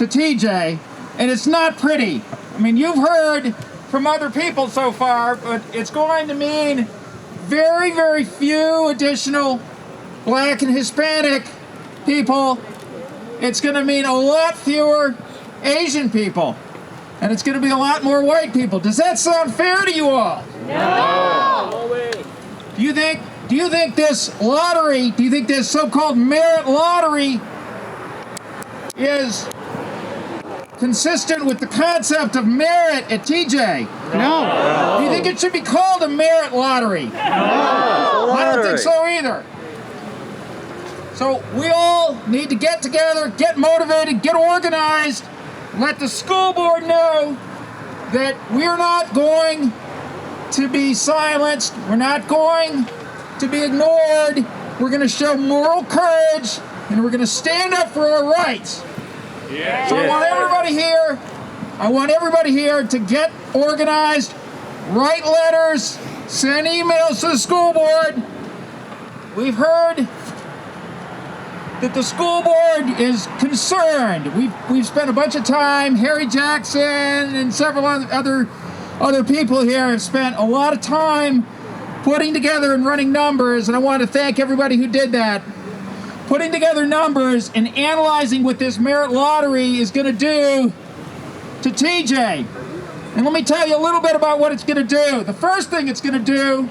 to TJ, and it's not pretty. I mean, you've heard from other people so far, but it's going to mean very, very few additional Black and Hispanic people. It's going to mean a lot fewer Asian people, and it's going to be a lot more white people. Does that sound fair to you all? No! Do you think this lottery, do you think this so-called merit lottery is consistent with the concept of merit at TJ? No. Do you think it should be called a merit lottery? No. I don't think so either. So we all need to get together, get motivated, get organized, let the school board know that we're not going to be silenced, we're not going to be ignored, we're going to show moral courage, and we're going to stand up for our rights. Yeah. So I want everybody here to get organized, write letters, send emails to the school board. We've heard that the school board is concerned. We've spent a bunch of time, Harry Jackson and several other people here have spent a lot of time putting together and running numbers, and I want to thank everybody who did that. Putting together numbers and analyzing what this merit lottery is going to do to TJ. And let me tell you a little bit about what it's going to do. The first thing it's going to do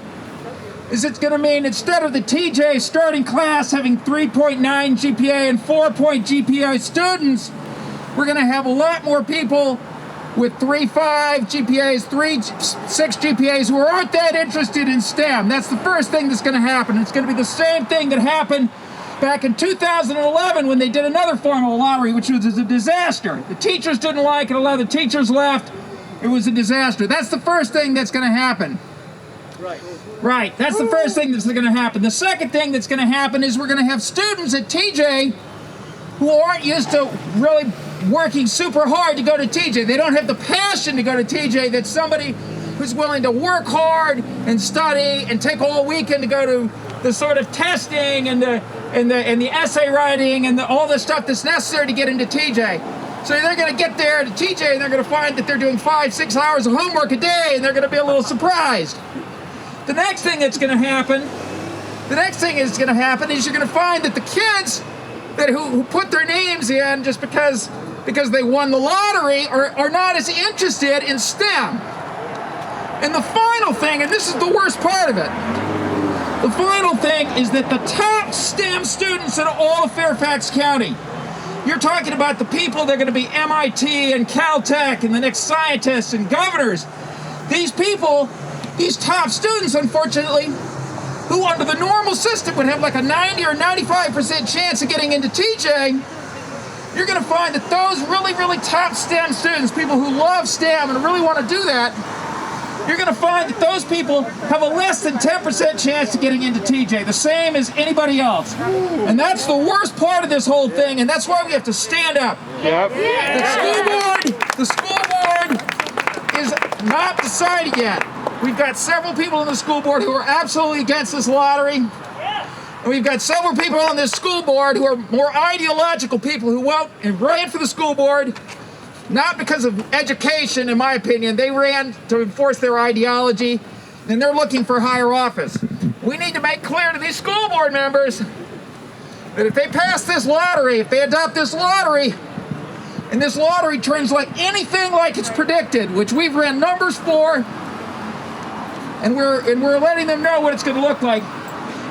is it's going to mean instead of the TJ starting class having 3.9 GPA and 4-point GPA students, we're going to have a lot more people with 3.5 GPAs, 3.6 GPAs who aren't that interested in STEM. That's the first thing that's going to happen. It's going to be the same thing that happened back in 2011 when they did another formal lottery, which was a disaster. The teachers didn't like it. A lot of the teachers left. It was a disaster. That's the first thing that's going to happen. Right. That's the first thing that's going to happen. The second thing that's going to happen is we're going to have students at TJ who aren't used to really working super hard to go to TJ. They don't have the passion to go to TJ that somebody who's willing to work hard and study and take all weekend to go to the sort of testing and the essay writing and all the stuff that's necessary to get into TJ. So they're going to get there to TJ and they're going to find that they're doing 5-6 hours of homework a day, and they're going to be a little surprised. The next thing that's going to happen, is you're going to find that the kids who put their names in just because they won the lottery are not as interested in STEM. And the final thing, and this is the worst part of it, the final thing is that the top STEM students in all of Fairfax County, you're talking about the people that are going to be MIT and Caltech and the next scientists and governors. These people, these top students, unfortunately, who under the normal system would have like a 90 or 95% chance of getting into TJ, you're going to find that those really, really top STEM students, people who love STEM and really want to do that, you're going to find that those people have a less than 10% chance of getting into TJ, the same as anybody else. And that's the worst part of this whole thing, and that's why we have to stand up. Yep. The school board is not decided yet. We've got several people in the school board who are absolutely against this lottery. And we've got several people on this school board who are more ideological people who went and ran for the school board, not because of education, in my opinion. They ran to enforce their ideology, and they're looking for higher office. We need to make clear to these school board members that if they pass this lottery, if they adopt this lottery, and this lottery turns like anything like it's predicted, which we've ran numbers for, and we're letting them know what it's going to look like,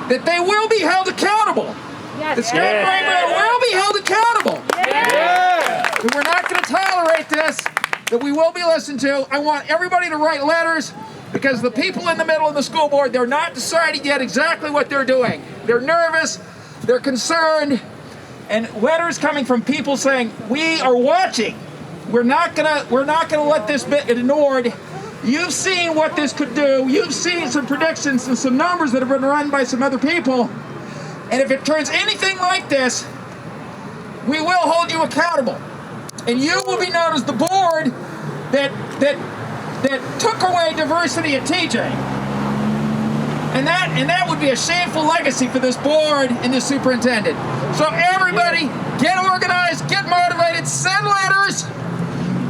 that they will be held accountable. Yes. The state government will be held accountable. Yeah. That we're not going to tolerate this, that we will be listened to. I want everybody to write letters, because the people in the middle of the school board, they're not decided yet exactly what they're doing. They're nervous, they're concerned, and letters coming from people saying, we are watching. We're not gonna let this bit ignored. You've seen what this could do. You've seen some predictions and some numbers that have been run by some other people. And if it turns anything like this, we will hold you accountable. And you will be known as the board that took away diversity at TJ. And that would be a shameful legacy for this board and this superintendent. So everybody, get organized, get motivated, send letters.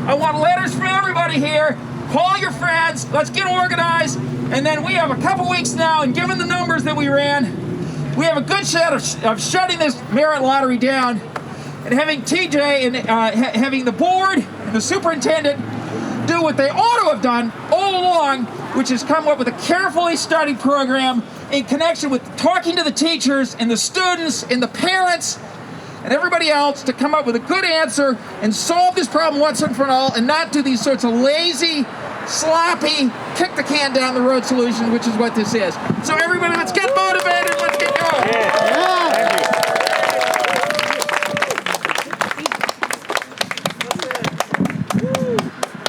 I want letters from everybody here. Call your friends, let's get organized. And then we have a couple weeks now, and given the numbers that we ran, we have a good shot of shutting this merit lottery down and having TJ and having the board and the superintendent do what they ought to have done all along, which is come up with a carefully studied program in connection with talking to the teachers and the students and the parents and everybody else to come up with a good answer and solve this problem once and for all, and not do these sorts of lazy, sloppy, kick the can down the road solutions, which is what this is. So everybody, let's get motivated, let's get going.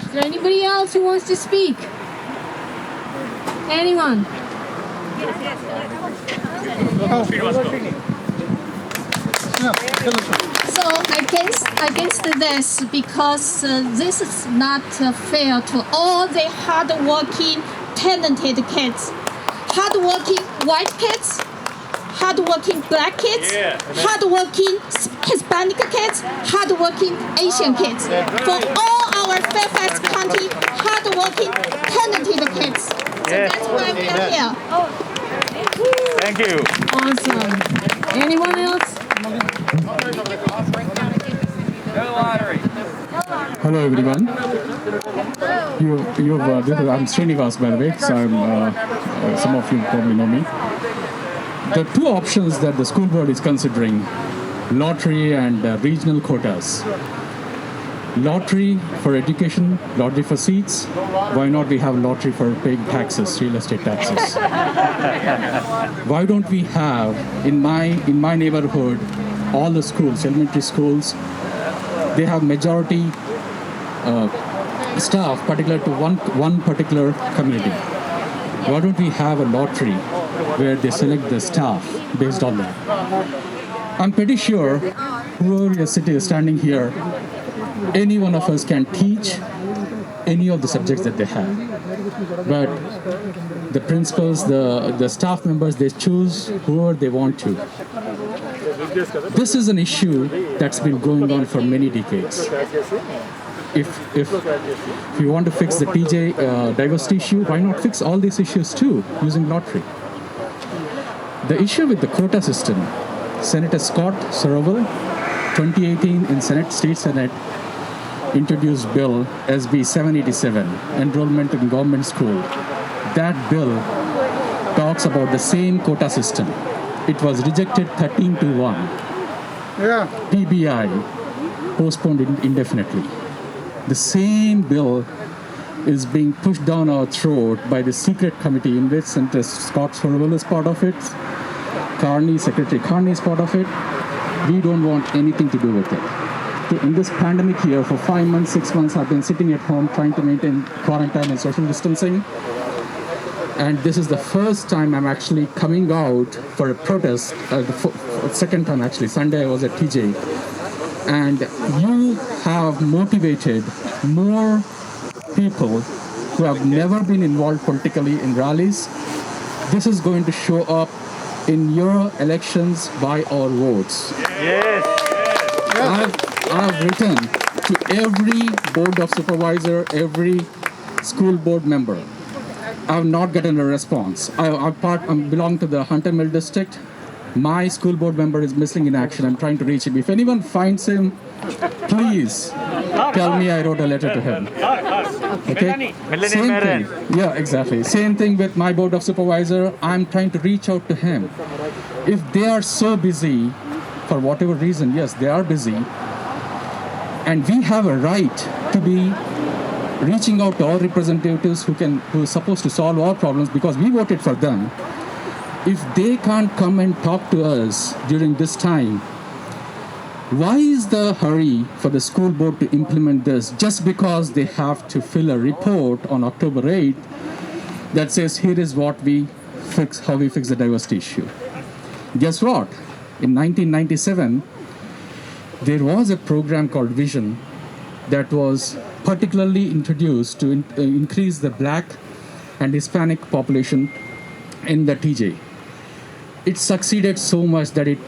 Is there anybody else who wants to speak? Anyone? So against this, because this is not fair to all the hardworking, talented kids, hardworking white kids, hardworking black kids, hardworking Hispanic kids, hardworking Asian kids. For all our Fairfax County hardworking, talented kids. So that's why we are here. Thank you. Awesome. Anyone else? Hello everyone. I'm Srinivas, by the way, so some of you probably know me. The two options that the school board is considering, lottery and regional quotas. Lottery for education, lottery for seats. Why not we have lottery for paying taxes, real estate taxes? Why don't we have, in my neighborhood, all the schools, elementary schools, they have majority staff particular to one particular community. Why don't we have a lottery where they select the staff based on that? I'm pretty sure whoever is standing here, any one of us can teach any of the subjects that they have. But the principals, the staff members, they choose whoever they want to. This is an issue that's been going on for many decades. If you want to fix the TJ diversity issue, why not fix all these issues too using lottery? The issue with the quota system, Senator Scott Sorrell, 2018 in State Senate, introduced bill SB 787, enrollment in government school. That bill talks about the same quota system. It was rejected 13-1. PBI, postponed indefinitely. The same bill is being pushed down our throat by the secret committee in which Senator Scott Sorrell is part of it. Secretary Carney is part of it. We don't want anything to do with it. In this pandemic here, for 5 months, 6 months, I've been sitting at home trying to maintain quarantine and social distancing. And this is the first time I'm actually coming out for a protest. The second time actually, Sunday I was at TJ. And you have motivated more people who have never been involved politically in rallies. This is going to show up in your elections by our votes. Yes. I've written to every board of supervisor, every school board member. I've not gotten a response. I belong to the Hunter Mill district. My school board member is missing in action. I'm trying to reach him. If anyone finds him, please tell me I wrote a letter to him. Okay? Same thing. Yeah, exactly. Same thing with my board of supervisor. I'm trying to reach out to him. If they are so busy, for whatever reason, yes, they are busy, and we have a right to be reaching out to our representatives who are supposed to solve our problems because we voted for them. If they can't come and talk to us during this time, why is the hurry for the school board to implement this just because they have to fill a report on October 8th that says here is what we fix, how we fix the diversity issue? Guess what? In 1997, there was a program called Vision that was particularly introduced to increase the Black and Hispanic population in the TJ. it succeeded so much that it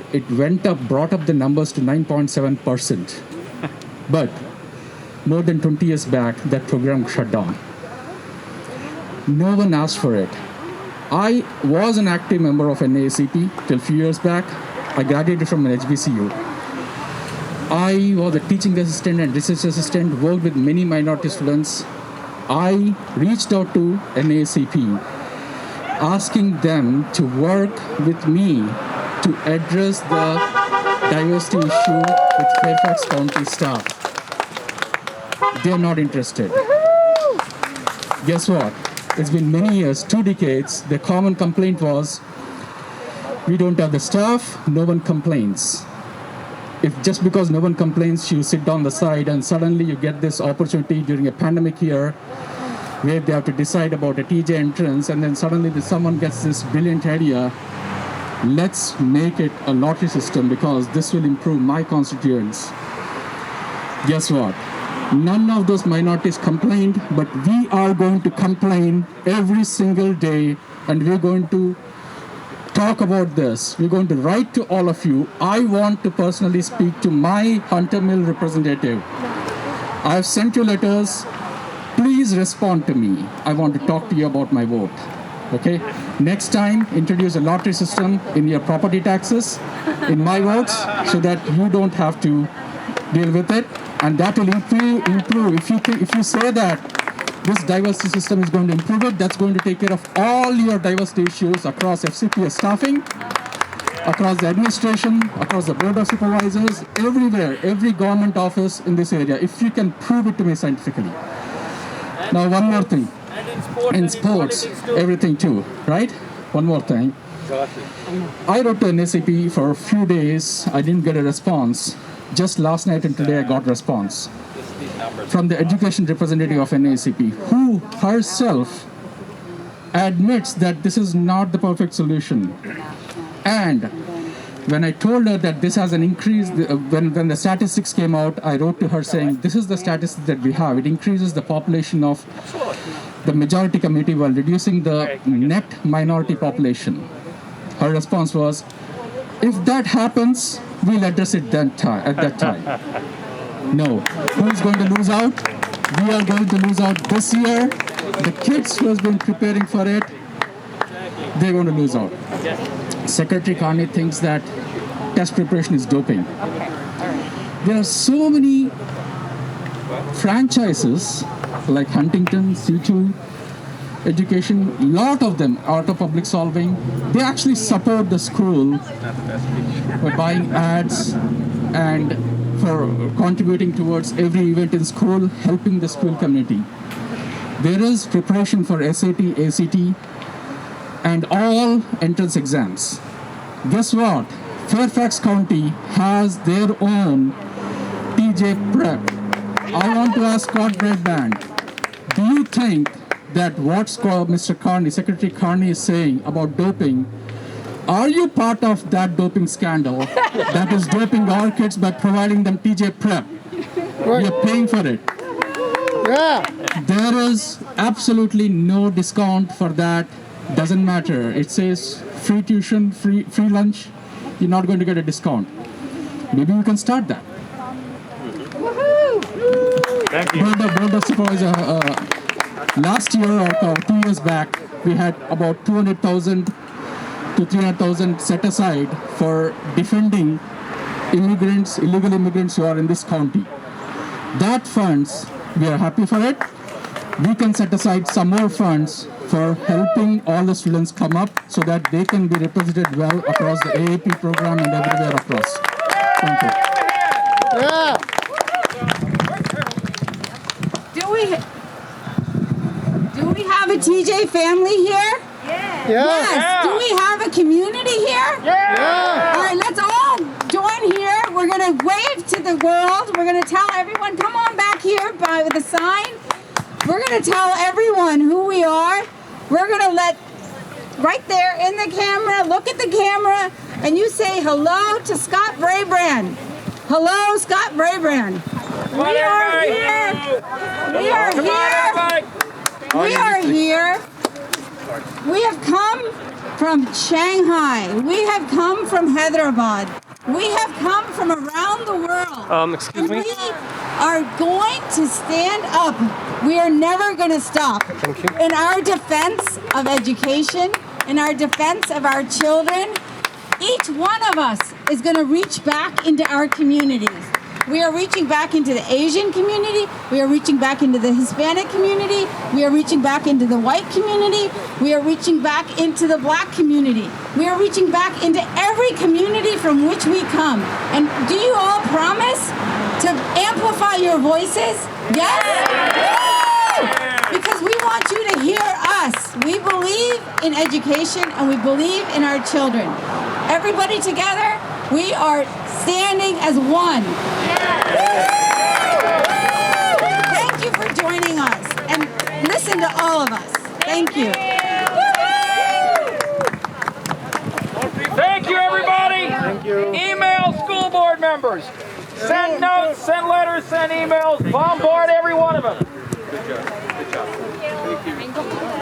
brought up the numbers to 9.7%. But more than 20 years back, that program shut down. No one asked for it. I was an active member of NAACP till a few years back. I graduated from an HBCU. I was a teaching assistant and research assistant, worked with many minority students. I reached out to NAACP, asking them to work with me to address the diversity issue with Fairfax County staff. They're not interested. Guess what? It's been many years, 2 decades. The common complaint was, we don't have the staff, no one complains. If just because no one complains, you sit down the side and suddenly you get this opportunity during a pandemic year where they have to decide about a TJ entrance, and then suddenly someone gets this brilliant idea, let's make it a lottery system because this will improve my constituents. Guess what? None of those minorities complained, but we are going to complain every single day, and we're going to talk about this. We're going to write to all of you. I want to personally speak to my Hunter Mill representative. I've sent you letters. Please respond to me. I want to talk to you about my vote. Okay? Next time, introduce a lottery system in your property taxes, in my votes, so that you don't have to deal with it. And that will improve. If you say that this diversity system is going to improve it, that's going to take care of all your diversity issues across FCPS staffing, across the administration, across the board of supervisors, everywhere, every government office in this area, if you can prove it to me scientifically. Now, one more thing. In sports, everything too, right? One more thing. I wrote to NAACP for a few days. I didn't get a response. Just last night and today I got response from the education representative of NAACP, who herself admits that this is not the perfect solution. And when I told her that this has an increase, when the statistics came out, I wrote to her saying, this is the statistics that we have. It increases the population of the majority community while reducing the net minority population. Her response was, if that happens, we'll address it at that time. No. Who's going to lose out? We are going to lose out this year. The kids who have been preparing for it, they're going to lose out. Secretary Carney thinks that test preparation is doping. There are so many franchises like Huntington, C2, Education, a lot of them, Auto Public Solving, they actually support the school by buying ads and for contributing towards every event in school, helping the school community. There is preparation for SAT, ACT, and all entrance exams. Guess what? Fairfax County has their own TJ Prep. I want to ask Scott Breadband, do you think that what Mr. Carney, Secretary Carney is saying about doping, are you part of that doping scandal that is doping our kids by providing them TJ Prep? We are paying for it. Yeah. There is absolutely no discount for that. Doesn't matter. It says free tuition, free lunch. You're not going to get a discount. Maybe you can start that. Thank you. Board of Supervisor, last year or 2 years back, we had about 200,000 to 300,000 set aside for defending immigrants, illegal immigrants who are in this county. That funds, we are happy for it. We can set aside some more funds for helping all the students come up so that they can be represented well across the AAP program and everywhere across. Thank you. Yeah. Do we have a TJ family here? Yeah. Yes. Do we have a community here? Yeah. All right, let's all join here. We're going to wave to the world. We're going to tell everyone, come on back here with a sign. We're going to tell everyone who we are. We're going to let, right there in the camera, look at the camera, and you say hello to Scott Brabrand. Hello, Scott Brabrand. We are here. We are here. We are here. We have come from Shanghai. We have come from Hyderabad. We have come from around the world. Excuse me? We are going to stand up. We are never going to stop. Thank you. In our defense of education, in our defense of our children, each one of us is going to reach back into our communities. We are reaching back into the Asian community. We are reaching back into the Hispanic community. We are reaching back into the white community. We are reaching back into the black community. We are reaching back into every community from which we come. And do you all promise to amplify your voices? Yes? Because we want you to hear us. We believe in education and we believe in our children. Everybody together, we are standing as one. Thank you for joining us and listen to all of us. Thank you. Thank you, everybody. Thank you. Email school board members. Send notes, send letters, send emails. Bombard every one of them. Good job. Good job. Thank you.